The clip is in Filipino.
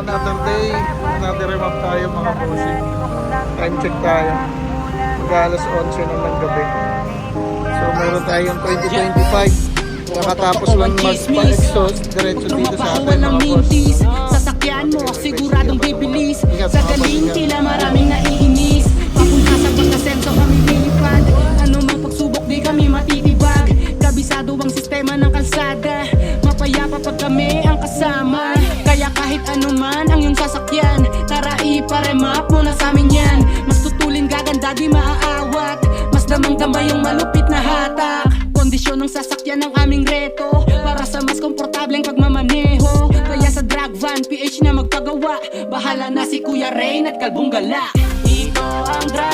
another day, another remap tayo mga bossing. Time check tayo. Mag-alas 11 na ng gabi. So meron tayong 2025. Nakatapos lang magpa-exhaust. Diretso dito sa atin mga boss. Sasakyan mo, siguradong bibilis. Sa galing tila maraming naiinis. Papunta sa pagkasenso kami lilipad. Ano mang pagsubok di kami matitibag. Kabisado ang sistema ng kalsada. Mapayapa pag kami ang kasama. Kaya kahit ano man ang iyong sasakyan, tara iparemap mo na sa amin yan. Mas tutulin gaganda di maaawat. Mas damang-damba yung malupit na hatak. Kondisyon ng sasakyan ng aming reto, para sa mas komportableng pagmamaneho. Kaya sa drag van, PH na magpagawa. Bahala na si Kuya Rain at Kalbong Gala. Ito ang drag